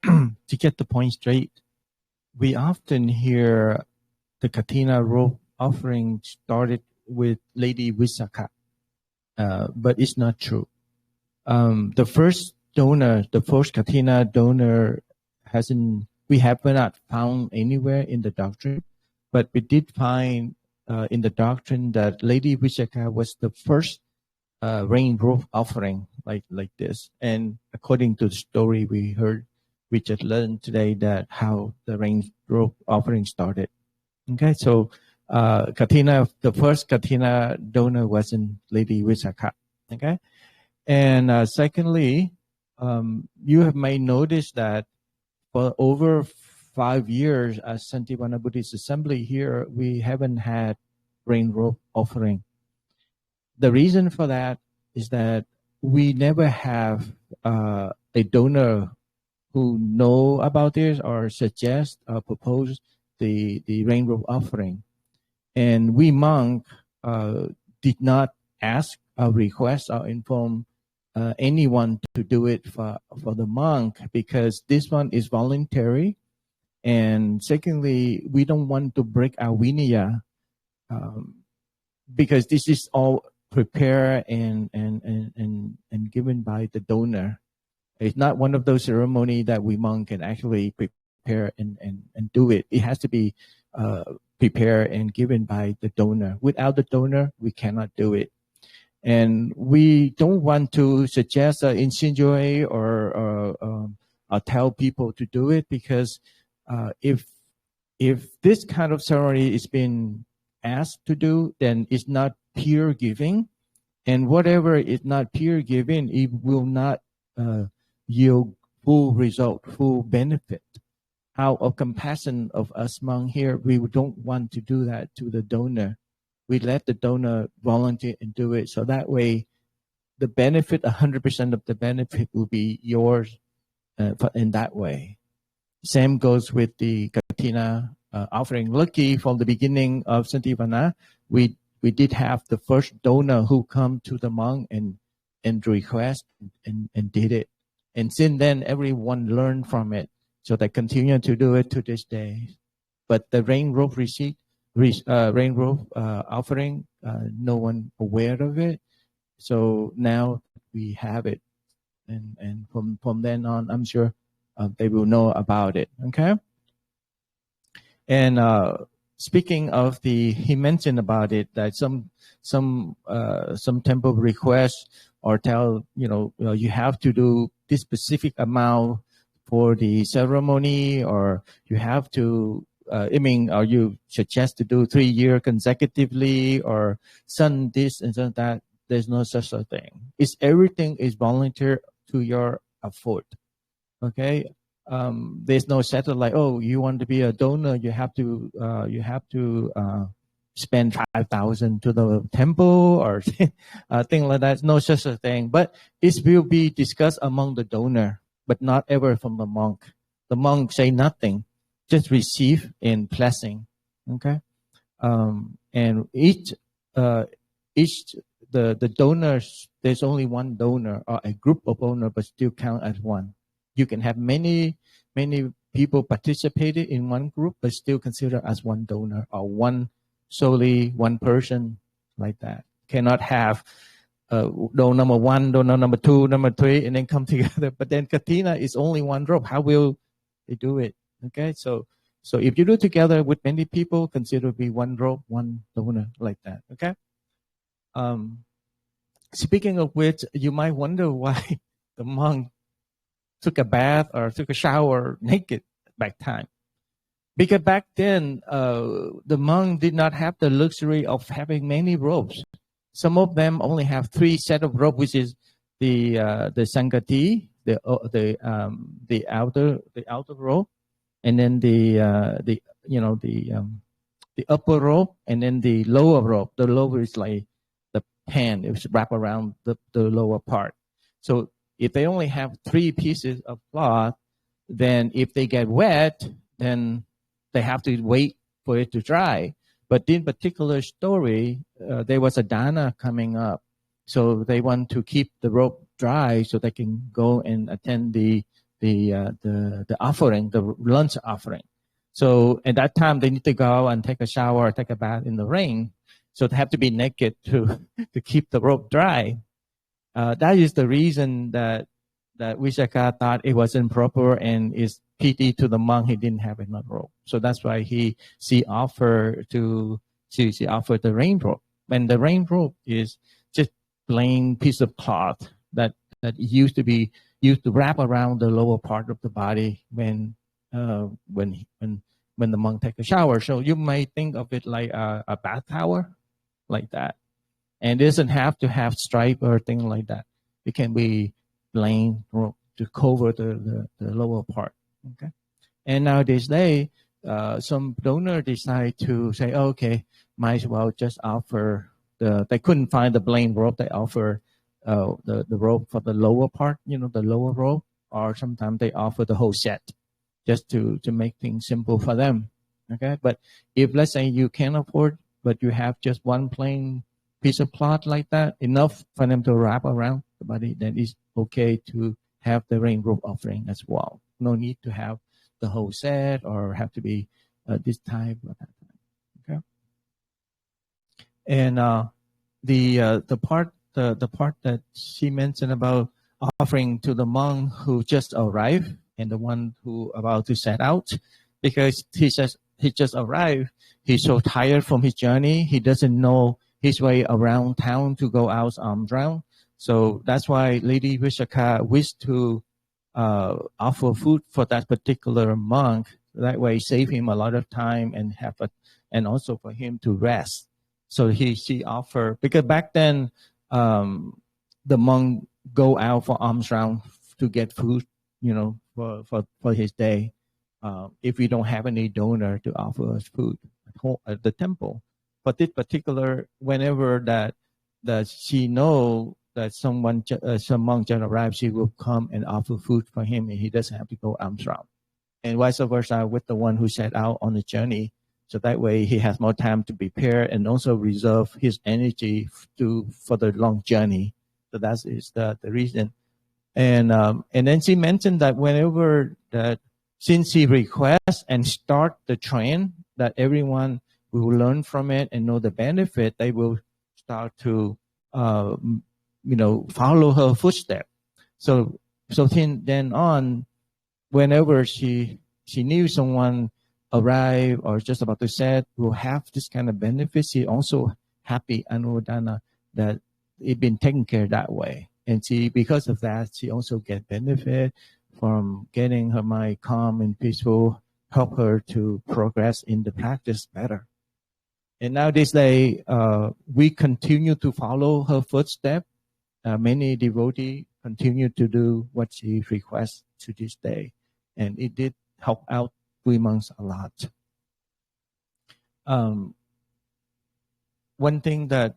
to get the point straight, we often hear the Katina rope offering started with Lady Visakha, but it's not true. The first donor, the first Katina donor, we have not found anywhere in the doctrine, but we did find in the doctrine that Lady Visakha was the first rain rope offering like this. And according to the story we just learned today, that how the rain rope offering started. Okay, so Katina, the first Katina donor wasn't Lady Visakha. Okay, and secondly, you may notice that for over 5 years as Santivana Buddhist Assembly here, we haven't had rain rope offering. The reason for that is that we never have a donor who know about this or suggest or propose the rain rope offering. And we monk did not ask or request or inform anyone to do it for the monk, because this one is voluntary. And secondly, we don't want to break our vinaya, because this is all prepared and given by the donor. It's not one of those ceremonies that we monk can actually prepare and do it. It has to be prepared and given by the donor. Without the donor, we cannot do it. And we don't want to suggest, insinuate, or tell people to do it, because if this kind of ceremony is being asked to do, then it's not pure giving, and whatever is not pure giving, it will not yield full result, full benefit. Out of compassion of us monks here, we don't want to do that to the donor. We let the donor volunteer and do it, so that way the benefit, 100% of the benefit will be yours in that way. Same goes with the Katina offering. Lucky from the beginning of Santivana, we did have the first donor who come to the monk and request and did it. And since then, everyone learned from it. So they continue to do it to this day. But the rain rope offering, no one aware of it. So now we have it. And from then on, I'm sure they will know about it. Okay? And speaking of he mentioned about it, that some temple request or tell, you have to do this specific amount for the ceremony, or you have to, or you suggest to do 3 years consecutively, or son this and son that. There's no such a thing. Everything is volunteer to your effort. Okay? There's no set of like, oh, you want to be a donor, you have to spend 5,000 to the temple or thing like that. No such a thing. But it will be discussed among the donor, but not ever from the monk. The monk say nothing, just receive and blessing. Okay, and each the donors, there's only one donor or a group of donors, but still count as one. You can have many people participated in one group, but still considered as one donor, or solely one person, like that. Cannot have donor number 1, donor number 2, number 3, and then come together. But then Katina is only one rope. How will they do it? Okay, so if you do together with many people, consider it be one rope, one donor, like that. Okay. Speaking of which, you might wonder why the monk took a bath or took a shower naked back time. Because back then, the monk did not have the luxury of having many robes. Some of them only have 3 sets of robes, which is the sangati, the outer robe, and then the upper robe, and then the lower robe. The lower is like the pant; it's wrapped around the lower part. So if they only have 3 pieces of cloth, then if they get wet, then they have to wait for it to dry. But in particular story, there was a dana coming up. So they want to keep the rope dry so they can go and attend the the offering, the lunch offering. So at that time, they need to go and take a shower, take a bath in the rain. So they have to be naked to to keep the rope dry. That is the reason that Vishaka thought it was improper and is pity to the monk. He didn't have enough rope, so that's why she offered the rain rope. And the rain rope is just plain piece of cloth that used to wrap around the lower part of the body when the monk take a shower. So you may think of it like a bath towel, like that. And it doesn't have to have stripe or thing like that. It can be plain rope to cover the lower part. Okay. And nowadays, some donor decide to say, oh, okay, might as well just offer they couldn't find the plain rope. They offer the rope for the lower part, the lower rope, or sometimes they offer the whole set just to make things simple for them. Okay. But if, let's say, you can't afford, but you have just one plain piece of cloth like that, enough for them to wrap around the body, then it's okay to have the rain rope offering as well. No need to have the whole set or have to be this type or that type. Okay. And the part that she mentioned about offering to the monk who just arrived and the one who about to set out, because he just arrived, he's so tired from his journey, he doesn't know his way around town to go out arms round. So that's why Lady Vishaka wished to offer food for that particular monk. That way, save him a lot of time and also for him to rest. So she offered, because back then the monk go out for alms round to get food, for his day. If we don't have any donor to offer us food at the temple. But this particular, whenever that she know that some monk just arrived, she will come and offer food for him, and he doesn't have to go arms round. And vice versa with the one who set out on the journey. So that way he has more time to prepare and also reserve his energy for the long journey. So that is the reason. And then she mentioned that whenever that, since he requests and start the trend, that everyone will learn from it and know the benefit, they will start to, follow her footsteps. So then on, whenever she knew someone arrive or just about to set will have this kind of benefit, she also happy Anudana that it been taken care that way. And because of that, she also get benefit from getting her mind calm and peaceful, help her to progress in the practice better. And nowadays, we continue to follow her footsteps. Many devotees continue to do what she requests to this day. And it did help out we monks a lot. One thing that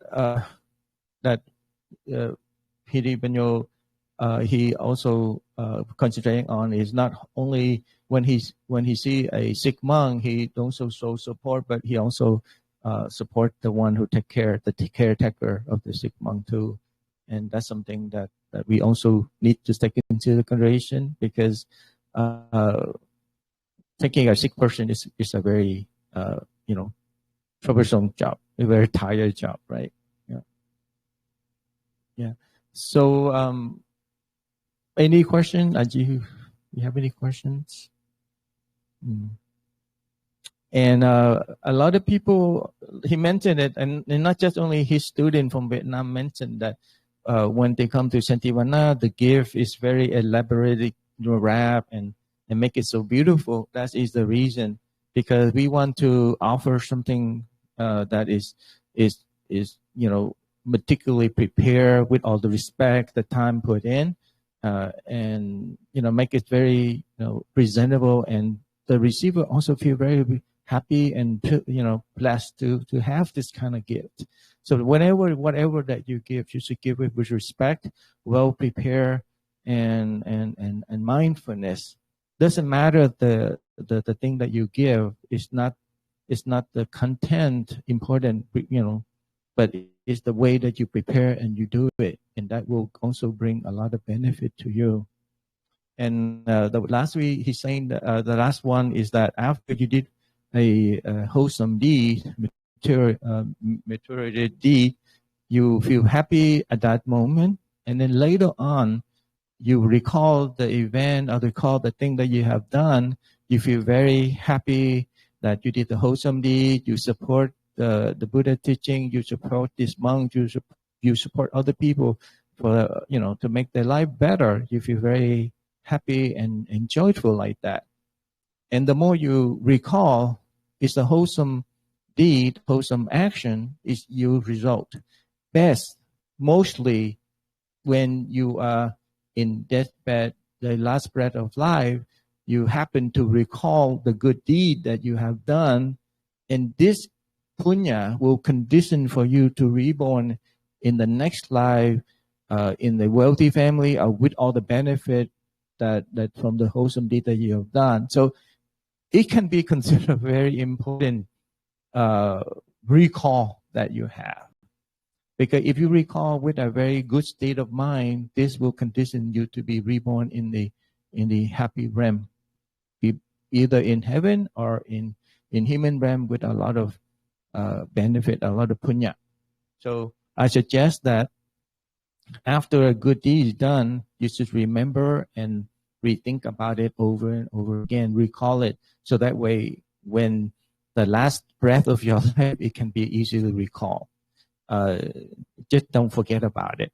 Piri Banyo he also concentrating on is not only when he see a sick monk, he also show support, but he also support the one who the caretaker of the sick monk too. And that's something that we also need to take into consideration, because taking a sick person is a very troublesome job, a very tired job, right? Yeah. So any question? You have any questions? And a lot of people, he mentioned it, and not just only his student from Vietnam mentioned that when they come to Santivana, the gift is very elaborated, wrap and make it so beautiful. That is the reason, because we want to offer something that is meticulously prepared with all the respect, the time put in, and make it very presentable, and the receiver also feel very happy and blessed to have this kind of gift. So whatever that you give, you should give it with respect, well prepared, and mindfulness. Doesn't matter the thing that you give. It's not the content important, but it's the way that you prepare and you do it, and that will also bring a lot of benefit to you. And the last week he's saying that, the last one is that after you did a wholesome deed, mature deed, you feel happy at that moment, and then later on, you recall the event or recall the thing that you have done. You feel very happy that you did the wholesome deed. You support the Buddha teaching. You support this monk. You support other people for to make their life better. You feel very happy and joyful like that. And the more you recall, it's a wholesome deed, wholesome action is your result. Best, mostly when you are in deathbed, the last breath of life, you happen to recall the good deed that you have done, and this punya will condition for you to reborn in the next life, in the wealthy family, or with all the benefit that from the wholesome deed that you have done. So it can be considered a very important recall that you have. Because if you recall with a very good state of mind, this will condition you to be reborn in the happy realm, either in heaven or in human realm with a lot of benefit, a lot of punya. So I suggest that after a good deed is done, you should remember and rethink about it over and over again, recall it, so that way when the last breath of your life, it can be easily recalled. Just don't forget about it.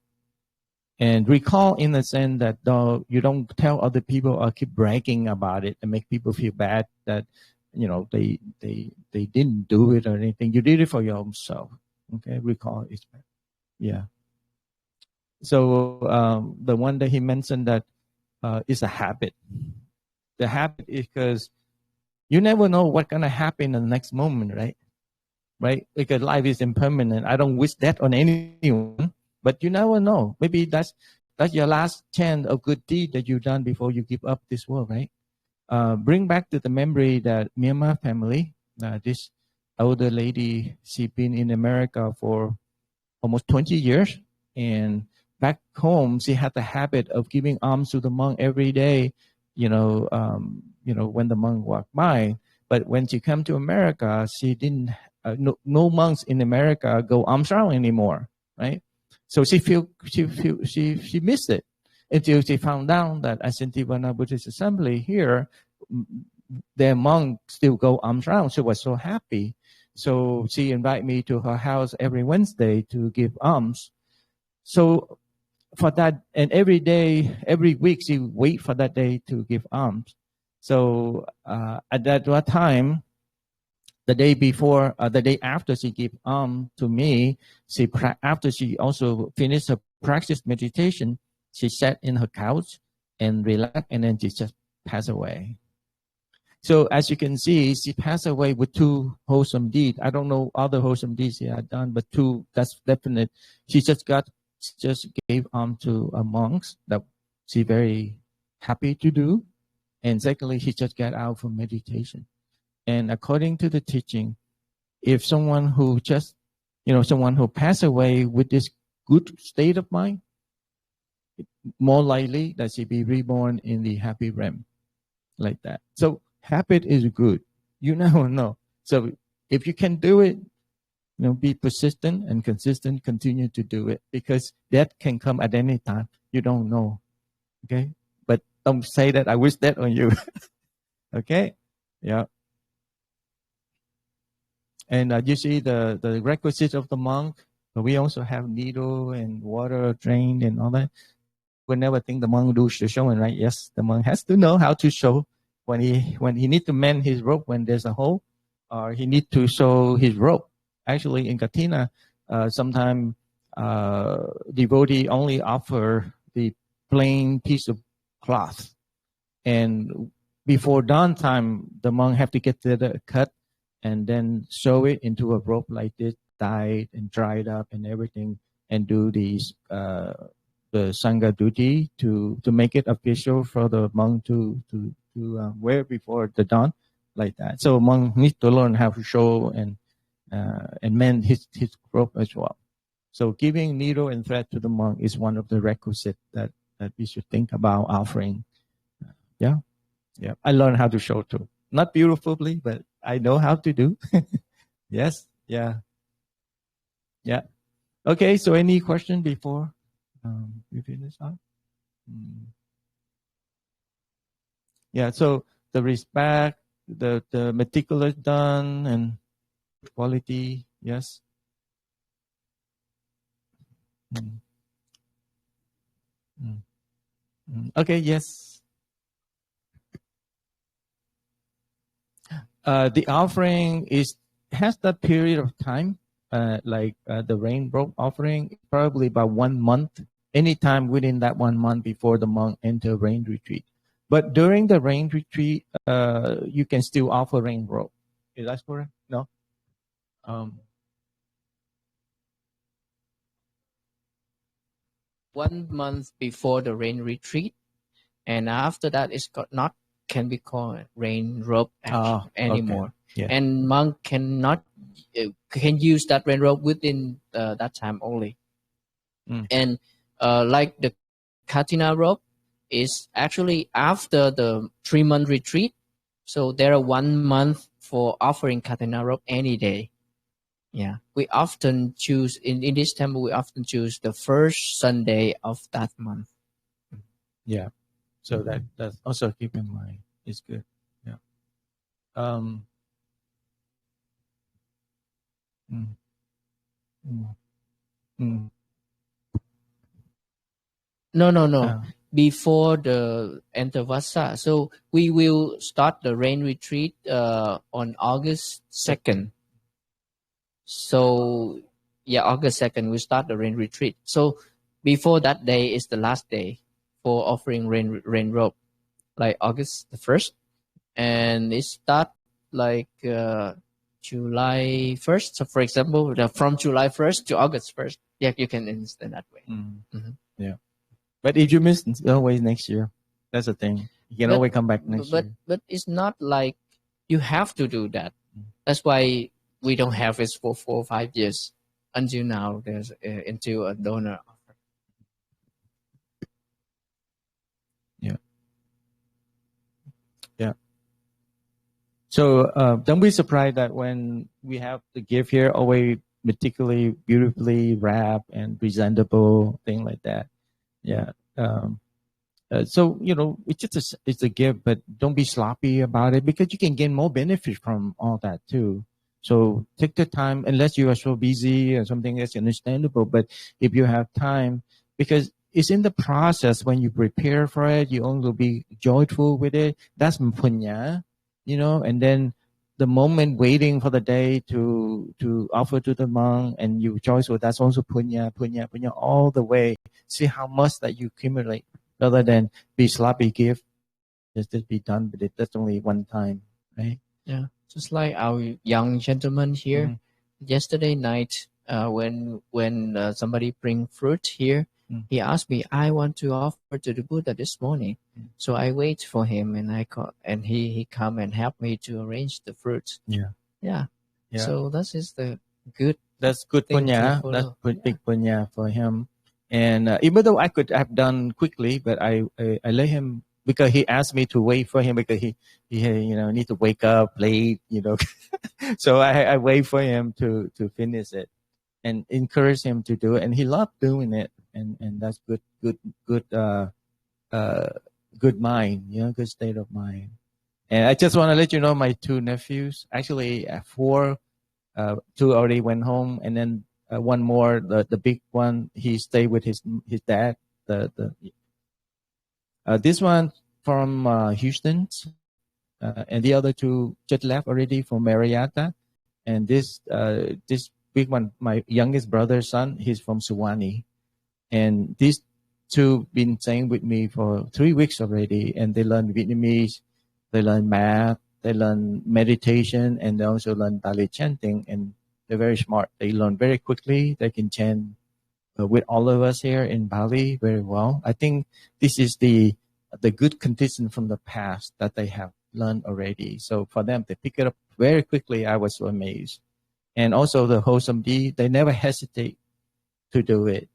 And recall in the sense that though you don't tell other people or keep bragging about it and make people feel bad that they didn't do it or anything. You did it for your own self. Okay, recall is better. Yeah. So the one that he mentioned that is a habit. The habit is because you never know what's gonna happen in the next moment, right? Right? Because life is impermanent. I don't wish that on anyone, but you never know. Maybe that's your last chance of good deed that you've done before you give up this world, right? Bring back to the memory that Myanmar family, this older lady, she's been in America for almost 20 years, and back home she had the habit of giving alms to the monk every day. When the monk walked by. But when she came to America, she didn't. No monks in America go arms round anymore, right? So she missed it until she found out that at Santivana Buddhist Assembly here, their monks still go arms round. She was so happy. So she invited me to her house every Wednesday to give alms. So for that, and every day, every week, she wait for that day to give alms. So at that time, the day after she gave alms to me, after she also finished her practice meditation, she sat in her couch and relaxed, and then she just passed away. So as you can see, she passed away with 2 wholesome deeds. I don't know other wholesome deeds she had done, but 2, that's definite. She just gave alms to monks that she very happy to do. And secondly, she just got out from meditation. And according to the teaching, if someone who passed away with this good state of mind, more likely that she be reborn in the happy realm, like that. So habit is good. You never know. So if you can do it, be persistent and consistent, continue to do it, because death can come at any time. You don't know. Okay? But don't say that I wish that on you. Okay? Yeah. And you see the requisites of the monk. We also have needle and water drain and all that. We never think the monk do showing, right? Yes, the monk has to know how to show when he need to mend his rope when there's a hole, or he need to sew his rope. Actually, in Katina, sometimes devotee only offer the plain piece of cloth, and before dawn time, the monk have to get the cut and then sew it into a rope like this, dyed and dried up and everything, and do these the sangha duty to make it official for the monk to wear before the dawn, like that. So monk needs to learn how to sew and mend his rope as well. So giving needle and thread to the monk is one of the requisites that we should think about offering Yeah, I learned how to show too. Not beautifully, but I know how to do. Yes. Yeah. Yeah. Okay. So any question before we finish up? Mm. Yeah. So the respect, the meticulous done, and quality. Yes. Mm. Mm. Mm. Okay. Yes. The offering is has that period of time, like the rainbow offering, probably about 1 month. Anytime within that 1 month before the monk enter rain retreat. But during the rain retreat, you can still offer rainbow. Is that correct? No. Um, 1 month before the rain retreat, and after that it's not can be called rain robe okay. anymore. Yeah. And monk cannot can use that rain robe within that time only. Mm. And like the Katina robe is actually after the 3-month retreat, so there are 1 month for offering Katina robe any day. Yeah, we often choose in this temple. We often choose the first Sunday of that month. Yeah. So that's also keep in mind. It's good. Yeah. Um. Mm, mm, mm. No. Uh, Before the Antavasa. So we will start the rain retreat on August 2nd. So yeah, August 2nd we start the rain retreat. So before that day is the last day for offering rain robe, like August the 1st, and it start like July 1st. So for example, from July 1st to August 1st. Yeah, you can understand that way. Yeah. But if you miss, it's always next year. That's the thing. You can always come back next year. But it's not like you have to do that. That's why we don't have it for 4 or 5 years until now. There's until a donor offer. Yeah. Yeah. So don't be surprised that when we have the gift here, always meticulously, beautifully wrapped and presentable, thing like that. Yeah. So it's just it's a gift, but don't be sloppy about it because you can gain more benefit from all that too. So take the time, unless you are so busy or something that's understandable. But if you have time, because it's in the process when you prepare for it, you only be joyful with it. That's punya, and then the moment waiting for the day to offer to the monk and you joyful, that's also punya all the way. See how much that you accumulate rather than be sloppy gift, just be done with it. That's only one time, right? Yeah, just like our young gentleman here. Yesterday night, when somebody bring fruit here, he asked me, "I want to offer to the Buddha this morning." So I wait for him, and he come and help me to arrange the fruit. Yeah. So that is the good. That's good thing to punya. follow. That's big punya for him. And even though I could have done quickly, but I let him because he asked me to wait for him because he need to wake up late, So I wait for him to finish it and encourage him to do it, and he loved doing it, and that's good good mind, good state of mind. And I just want to let you know my two nephews, actually four, two already went home, and then one more, the big one, he stayed with his dad. This one from Houston, and the other two just left already from Marietta. And this big one, my youngest brother's son, he's from Suwannee. And these two been staying with me for 3 weeks already, and they learn Vietnamese, they learn math, they learn meditation, and they also learn Dali chanting. And they're very smart. They learn very quickly. They can chant with all of us here in Bali very well. I think this is the good condition from the past that they have learned already. So for them, they pick it up very quickly. I was so amazed. And also the wholesome deed, they never hesitate to do it.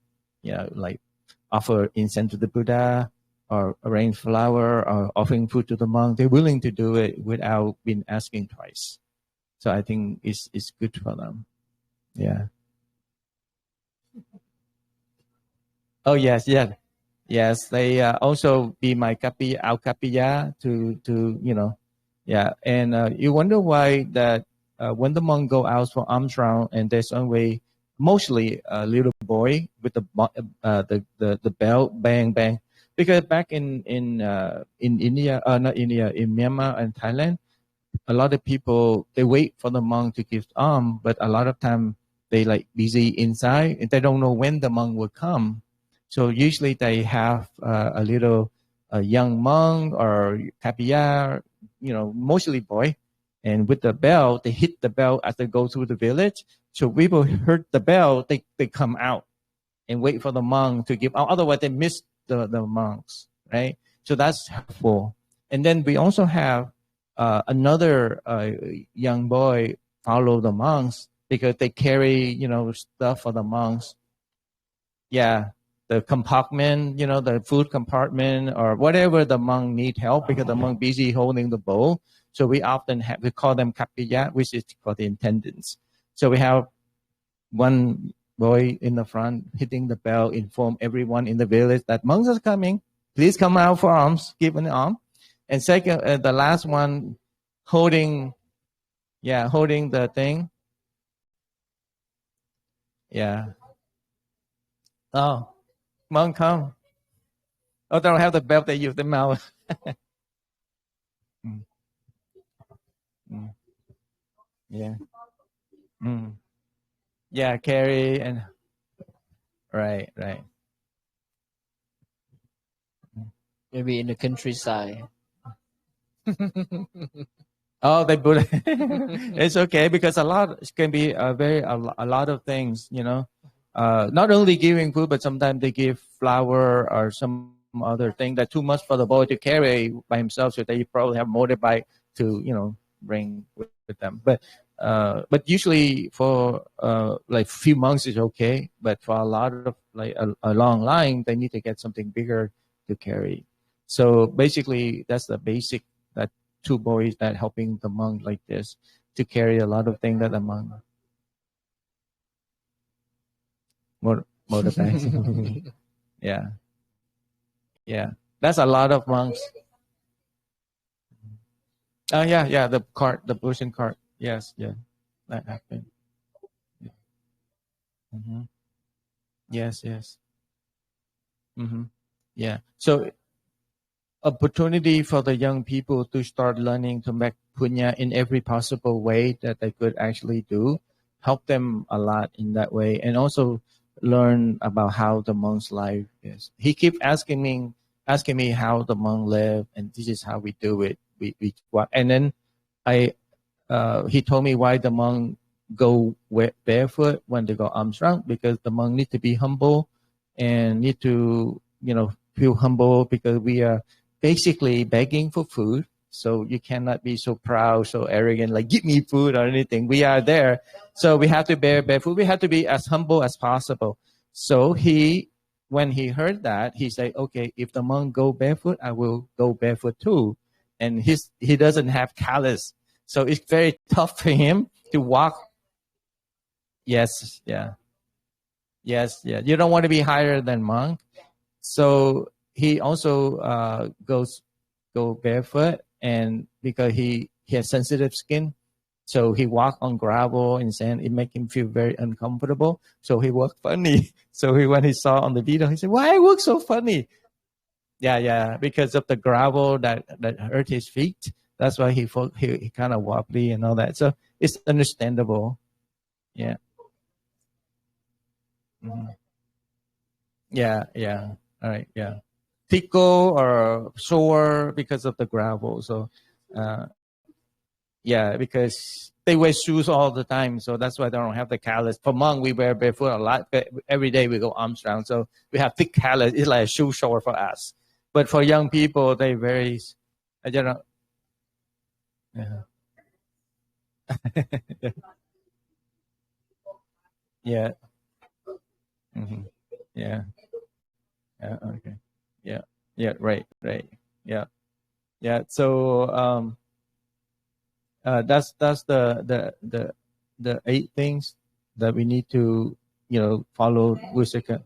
Like offer incense to the Buddha, or arrange flower or offering food to the monk, they're willing to do it without being asking twice. So I think it's good for them. Yeah. Oh yes, yes, yes. They also be my our kapiya to. Yeah. And you wonder why that when the monk go out for alms round and there's always mostly a little boy with the bell bang bang, because back in India, not India, in Myanmar and Thailand, a lot of people they wait for the monk to give alms, but a lot of time they like busy inside and they don't know when the monk will come. So usually they have a little young monk or kapiya, mostly boy, and with the bell they hit the bell as they go through the village. So people heard the bell, they come out and wait for the monk to give out. Otherwise they miss the monks, right? So that's helpful. And then we also have another young boy follow the monks because they carry, stuff for the monks. Yeah, the compartment, the food compartment or whatever the monk need help because the monk busy holding the bowl. So we often we call them kapiya, which is called the attendants. So we have one boy in the front hitting the bell, inform everyone in the village that monks are coming. Please come out for alms, give an alms. And second, the last one holding the thing. Yeah. Oh, monk come. Oh, they don't have the belt, they use the mouth. Mm, mm, yeah. Mm, yeah, carry and right, right. Maybe in the countryside. Oh, they put it's okay because a lot it can be a lot of things, not only giving food, but sometimes they give flour or some other thing that too much for the boy to carry by himself. So they probably have motorbike to, bring with them. But usually for like few months is okay. But for a lot of like a long line, they need to get something bigger to carry. So basically, that's the basic that two boys that helping the monk like this to carry a lot of things that the monk motorbikes. Yeah, yeah. That's a lot of monks. Oh yeah, yeah. The cart, the Persian cart. Yes, yeah. That happened. Yeah. Hmm. Yes, yes. Hmm. Yeah. So opportunity for the young people to start learning to make punya in every possible way that they could actually do, help them a lot in that way, and also learn about how the monk's life is. He keep asking me how the monk live, and this is how we do it. We and then I he told me why the monk go barefoot when they go arms round, because the monk need to be humble and need to feel humble, because we are basically begging for food. So you cannot be so proud, so arrogant, like give me food or anything. We are there, so we have to bear barefoot. We have to be as humble as possible. So when he heard that, he said, "Okay, if the monk go barefoot, I will go barefoot too." And he doesn't have callus, so it's very tough for him to walk. Yes, yeah, yes, yeah. You don't want to be higher than monk. So he also go barefoot, and because he has sensitive skin, so he walk on gravel and sand. It make him feel very uncomfortable. So he walk funny. So when he saw on the video, he said, "Why I walk so funny?" Yeah, yeah, because of the gravel that hurt his feet. That's why he kind of wobbly and all that. So it's understandable. Yeah. Mhm. Yeah, yeah. All right, yeah. Tickle or sore because of the gravel. So, uh, yeah, because they wear shoes all the time, so that's why they don't have the callus. For monk, we wear barefoot a lot, but every day we go arms round, so we have thick callus. It's like a shoe shore for us. But for young people, they very, I don't know. Yeah, yeah, hmm yeah. Yeah, okay. Yeah. Yeah, right, right. Yeah, yeah. So that's the 8 things that we need to follow Wisaka.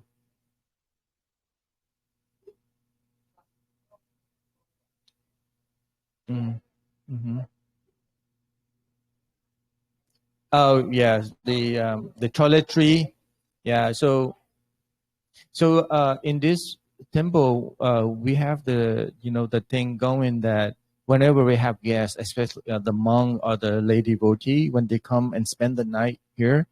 Mm. Mm-hmm. Oh yes, the toiletry. Yeah. So in this temple, we have the thing going that whenever we have guests, especially the monk or the lady devotee, when they come and spend the night here,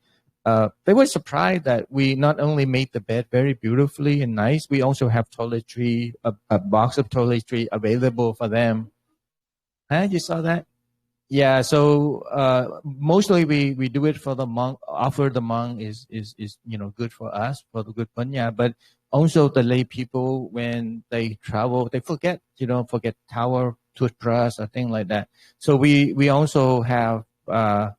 they were surprised that we not only made the bed very beautifully and nice, we also have toiletry, a box of toiletry available for them. Huh? You saw that? Yeah, so mostly we do it for the monk. Offer the monk is good for us for the good punya, but also the lay people when they travel they forget towel, toothbrush, or thing like that. So we also have a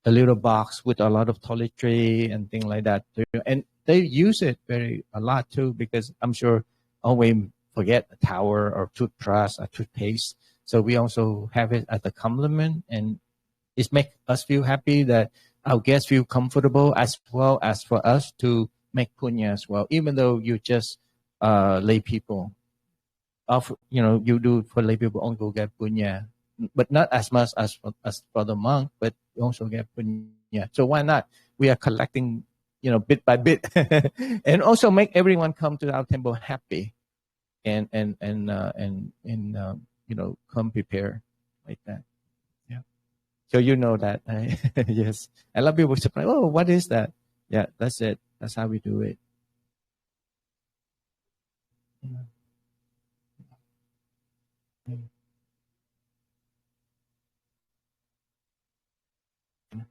little box with a lot of toiletry and thing like that too. And they use it a lot too because I'm sure always forget a towel or toothbrush or toothpaste. So we also have it as a compliment, and it makes us feel happy that our guests feel comfortable as well as for us to make punya as well. Even though you just lay people, you do for lay people also get punya, but not as much as for the monk, but you also get punya. So why not? We are collecting, bit by bit, and also make everyone come to our temple happy and come prepared like that. Yeah. So you know that, right? Yes. A lot of people surprise. Oh, what is that? Yeah, that's it. That's how we do it. Mm, mm, mm,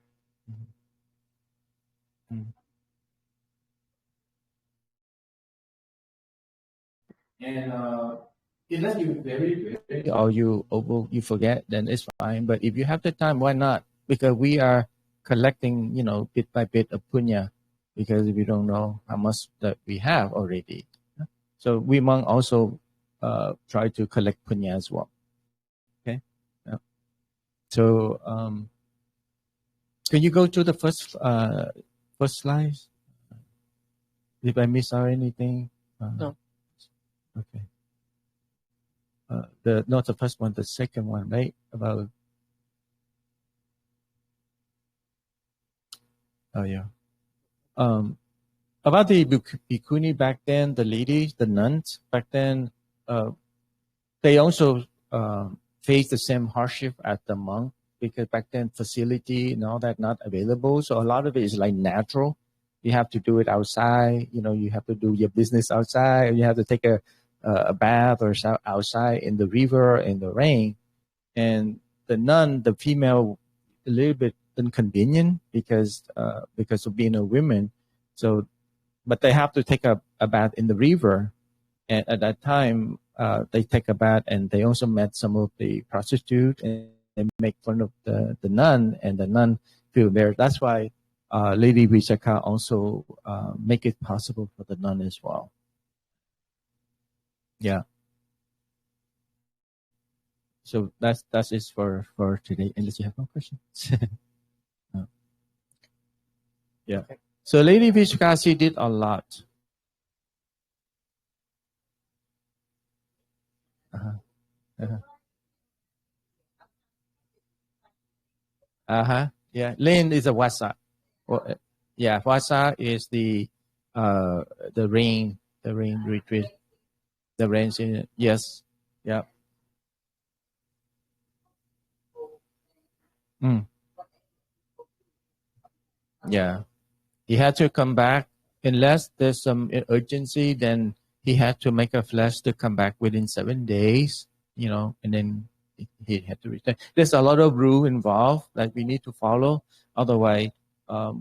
mm. And unless you very or you forget, then it's fine. But if you have the time, why not? Because we are collecting, bit by bit of punya, because we don't know how much that we have already. So we monk also try to collect punya as well. Okay. Yeah. So can you go to the first slide? Did I miss out anything? No. Okay. The not the first one, the second one, right? Oh yeah. Um, about the bhikkhuni back then, the ladies, the nuns back then, uh, they also face the same hardship as the monk because back then facility and all that not available. So a lot of it is like natural. You have to do it outside. You have to do your business outside. You have to take a bath or outside in the river in the rain. And the nun, the female, a little bit inconvenient because of being a woman. So, but they have to take a bath in the river, and at that time, they take a bath, and they also met some of the prostitute, and they make fun of the nun, and the nun feel there. That's why Lady Vishaka also make it possible for the nun as well. Yeah. So that's it for today. Unless you have no questions. Yeah. Okay. So Lady Vishaka, she did a lot. Uh-huh. Uh-huh. Uh-huh. Yeah. Lane is a wasa. Well, yeah, wasa is uh the rain retreat, the rain season. Yes. Yeah. Mm. Yeah. He had to come back unless there's some urgency. Then he had to make a flash to come back within 7 days. And then he had to return. There's a lot of rule involved that we need to follow. Otherwise,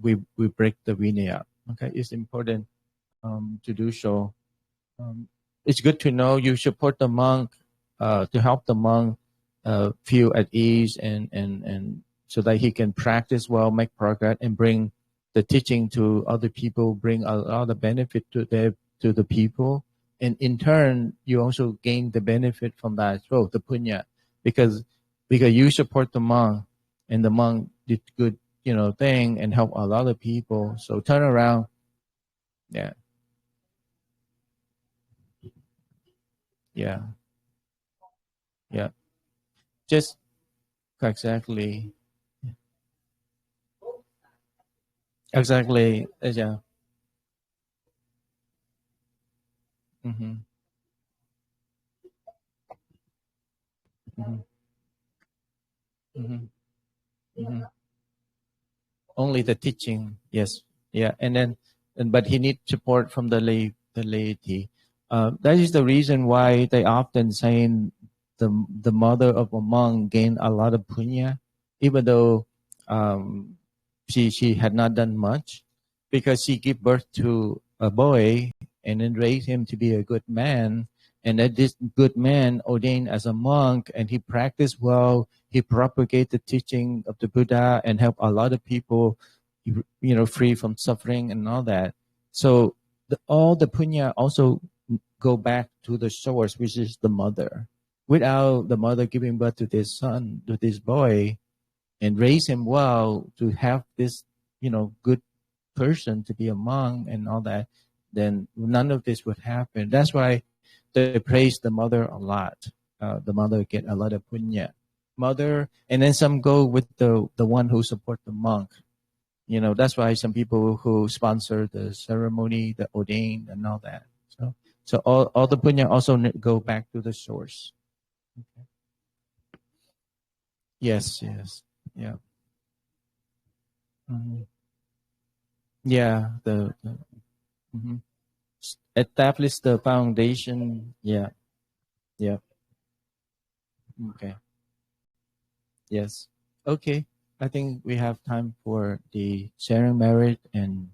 we break the vinaya. Okay, it's important to do so. It's good to know you support the monk to help the monk feel at ease and so that he can practice well, make progress, and bring the teaching to other people, bring a lot of benefit to the people, and in turn, you also gain the benefit from that as well, the punya, because you support the monk, and the monk did good, thing and help a lot of people. So turn around, yeah, yeah, yeah, just exactly, yeah. Mm-hmm, mm-hmm, mm-hmm, mm-hmm. Only the teaching, yes, yeah, and then, but he needs support from the laity. That is the reason why they often saying the mother of a monk gained a lot of punya, even though um, she had not done much, because she gave birth to a boy and then raised him to be a good man, and that this good man ordained as a monk, and he practiced well. He propagated the teaching of the Buddha and helped a lot of people, free from suffering and all that. So all the punya also go back to the source, which is the mother. Without the mother giving birth to this son, to this boy, and raise him well to have this, good person to be a monk and all that, then none of this would happen. That's why they praise the mother a lot. The mother get a lot of punya. Mother, and then some go with the one who support the monk. That's why some people who sponsor the ceremony, the ordained, and all that. So all the punya also go back to the source. Okay. Yes, yes, yeah, hmm yeah. Mhm. Establish the foundation. Yeah, yeah. Okay. Yes. Okay. I think we have time for the sharing merit and